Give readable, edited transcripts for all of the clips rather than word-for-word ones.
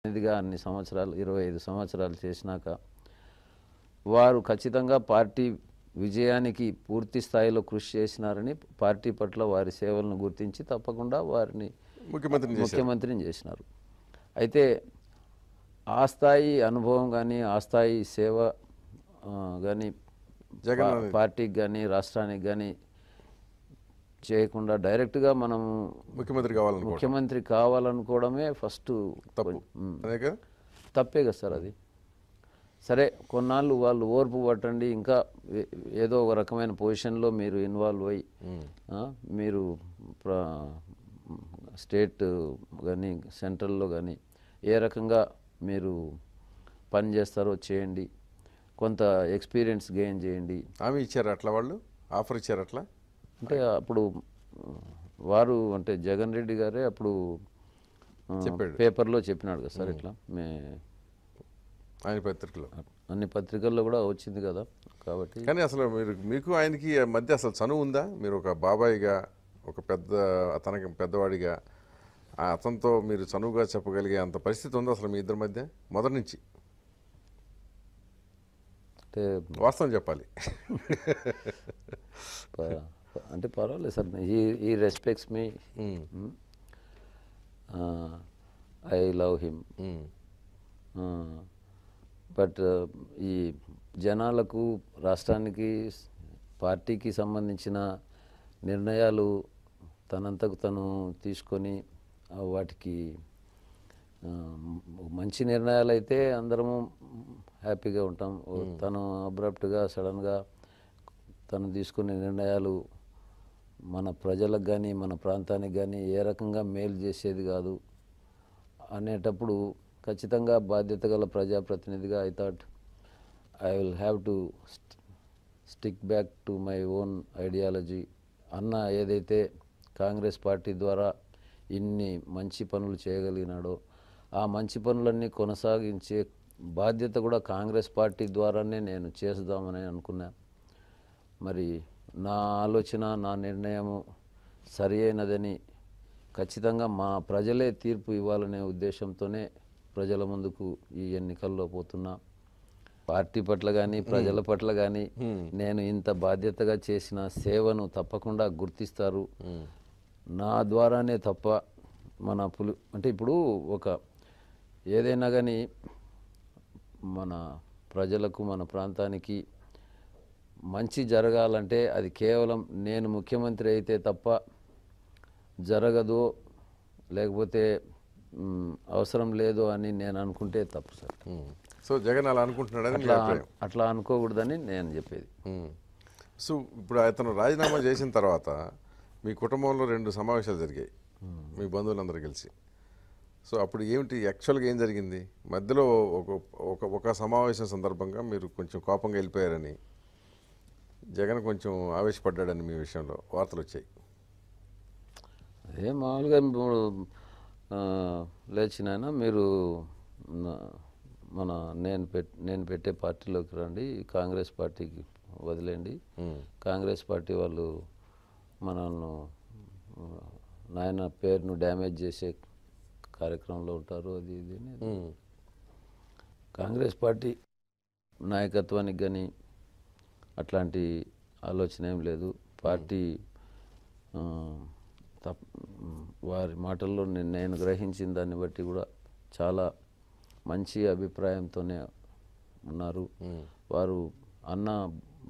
ఇదిగా అన్ని సంవత్సరాలు 25 సంవత్సరాలు చేసినాక వారు ఖచ్చితంగా పార్టీ విజయానికి పూర్తి స్థాయిలో కృషి చేసినారని పార్టీ పట్ల వారి సేవలను గుర్తించి తప్పకుండా వారిని ముఖ్యమంత్రిని చేసినారు. అయితే ఆ స్థాయి అనుభవం కానీ ఆ స్థాయి సేవ కానీ పార్టీకి కానీ రాష్ట్రానికి కానీ చేయకుండా డైరెక్ట్గా మనం ముఖ్యమంత్రి కావాలనుకోవడమే ఫస్ట్ తప్పే కదా సార్. అది సరే కొన్నాళ్ళు వాళ్ళు ఓర్పు పట్టండి, ఇంకా ఏదో ఒక రకమైన పొజిషన్లో మీరు ఇన్వాల్వ్ అయ్యి మీరు స్టేట్ కానీ సెంట్రల్లో కానీ ఏ రకంగా మీరు పని చేస్తారో చేయండి, కొంత ఎక్స్పీరియన్స్ గెయిన్ చేయండి. హామీ ఇచ్చారు అట్లా, వాళ్ళు ఆఫర్ ఇచ్చారు అట్లా. అంటే అప్పుడు వారు అంటే జగన్ రెడ్డి గారే అప్పుడు పేపర్లో చెప్పినాడు కదా సార్, ఇట్లా ఆయన పత్రికలో అన్ని పత్రికల్లో కూడా వచ్చింది కదా. కాబట్టి కానీ అసలు మీకు ఆయనకి మధ్య అసలు చనువు ఉందా? మీరు ఒక బాబాయిగా, ఒక తనకి పెద్దవాడిగా అతనితో మీరు చనువుగా చెప్పగలిగే అంత పరిస్థితి ఉందా అసలు మీ ఇద్దరి మధ్య మొదటి నుంచి? అంటే వాస్తవం చెప్పాలి. అంటే పర్వాలేదు సార్, ఈ respects me, I love him. But ఈ జనాలకు రాష్ట్రానికి పార్టీకి సంబంధించిన నిర్ణయాలు తనంతకు తను తీసుకొని వాటికి మంచి నిర్ణయాలు అయితే అందరము హ్యాపీగా ఉంటాం. తను అబ్రప్ట్గా సడన్గా తను తీసుకునే నిర్ణయాలు మన ప్రజలకు కానీ మన ప్రాంతానికి కానీ ఏ రకంగా మేలు చేసేది కాదు అనేటప్పుడు ఖచ్చితంగా బాధ్యత గల ప్రజాప్రతినిధిగా I thought I will have to stick back to my own ideology. అన్న ఏదైతే కాంగ్రెస్ పార్టీ ద్వారా ఇన్ని మంచి పనులు చేయగలిగినాడో ఆ మంచి పనులన్నీ కొనసాగించే బాధ్యత కూడా కాంగ్రెస్ పార్టీ ద్వారానే నేను చేద్దామని అనుకున్నా. మరి నా ఆలోచన, నా నిర్ణయము సరి అయినదని ఖచ్చితంగా మా ప్రజలే తీర్పు ఇవ్వాలనే ఉద్దేశంతోనే ప్రజల ముందుకు ఈ ఎన్నికల్లో పోతున్నా. పార్టీ పట్ల కానీ ప్రజల పట్ల కానీ నేను ఇంత బాధ్యతగా చేసిన సేవను తప్పకుండా గుర్తిస్తారు. నా ద్వారానే తప్ప మన అంటే ఇప్పుడు ఒక ఏదైనా కానీ మన ప్రజలకు మన ప్రాంతానికి మంచి జరగాలంటే అది కేవలం నేను ముఖ్యమంత్రి అయితే తప్ప జరగదు, లేకపోతే అవసరం లేదు అని నేను అనుకుంటే తప్పు సార్. సో జగన్ అలా అనుకుంటున్నాడని అట్లా అనుకోకూడదని నేను చెప్పేది. సో ఇప్పుడు అతను రాజీనామా చేసిన తర్వాత మీ కుటుంబంలో 2 సమావేశాలు జరిగాయి మీ బంధువులందరూ కలిసి. సో అప్పుడు ఏమిటి యాక్చువల్గా ఏం జరిగింది? మధ్యలో ఒక సమావేశం సందర్భంగా మీరు కొంచెం కోపంగా వెళ్ళిపోయారని, జగన్ కొంచెం ఆవేశపడ్డాడని మీ విషయంలో వార్తలు వచ్చాయి. అదే మామూలుగా లేచినాయన మీరు నేను పెట్టే పార్టీలోకి రండి, కాంగ్రెస్ పార్టీకి వదిలేండి, కాంగ్రెస్ పార్టీ వాళ్ళు మనల్ని నాయన పేరును డ్యామేజ్ చేసే కార్యక్రమంలో ఉంటారు, అది ఇది. కాంగ్రెస్ పార్టీ నాయకత్వానికి కానీ అట్లాంటి ఆలోచన ఏం లేదు. పార్టీ వారి మాటల్లో నేను గ్రహించిన దాన్ని బట్టి కూడా చాలా మంచి అభిప్రాయంతోనే ఉన్నారు. వారు అన్న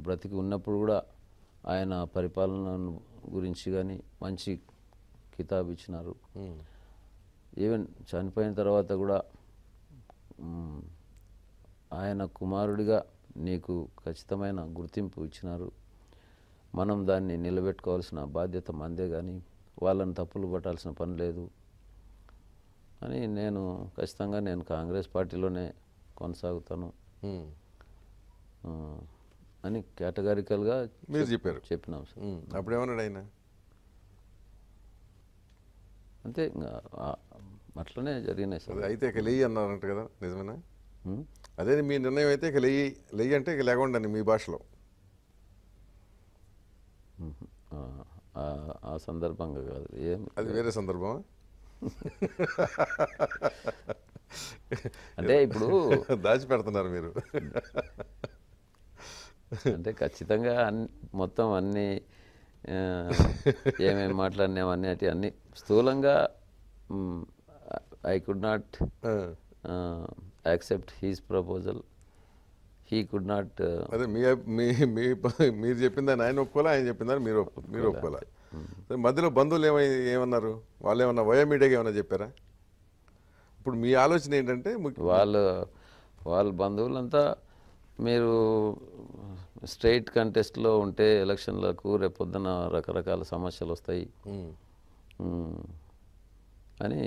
బ్రతికి ఉన్నప్పుడు కూడా ఆయన పరిపాలన గురించి కానీ మంచి కితాబు ఇచ్చినారు. ఈవెన్ చనిపోయిన తర్వాత కూడా ఆయన కుమారుడిగా నీకు ఖచ్చితమైన గుర్తింపు ఇచ్చినారు, మనం దాన్ని నిలబెట్టుకోవాల్సిన బాధ్యత మందే, కానీ వాళ్ళని తప్పులు పట్టాల్సిన పని లేదు అని నేను ఖచ్చితంగా నేను కాంగ్రెస్ పార్టీలోనే కొనసాగుతాను అని కేటగారికల్గా మీరు చెప్పారు, చెప్పినాం సార్. అప్పుడేమన్నాడు ఆయన? అంతే, అట్లనే జరిగినాయి సార్. అయితే ఇక లేయి అన్నారంట కదా, నిజమేనా? అదే మీ నిర్ణయం అయితే ఇక లేయి అంటే ఇక లేకుండా మీ భాషలో ఆ సందర్భంగా కాదు, ఏం అది వేరే సందర్భమా? అంటే ఇప్పుడు దాచిపెడుతున్నారు మీరు. అంటే ఖచ్చితంగా మొత్తం అన్నీ ఏమేమి మాట్లాడినాం అన్నీ స్థూలంగా I could not accept he's proposal, he could not. అదే మీ మీ మీరు చెప్పిందని ఆయన ఒప్పుకోలే, ఆయన చెప్పిందని మీరు ఒప్పుకోలే. మధ్యలో బంధువులు ఏమన్నారు? వాళ్ళు ఏమన్నా వయోమీడియాగా ఏమన్నా చెప్పారా? ఇప్పుడు మీ ఆలోచన ఏంటంటే వాళ్ళ బంధువులంతా మీరు స్ట్రైట్ కంటెస్ట్లో ఉంటే ఎలక్షన్లకు రేపొద్దున రకరకాల సమస్యలు వస్తాయి అని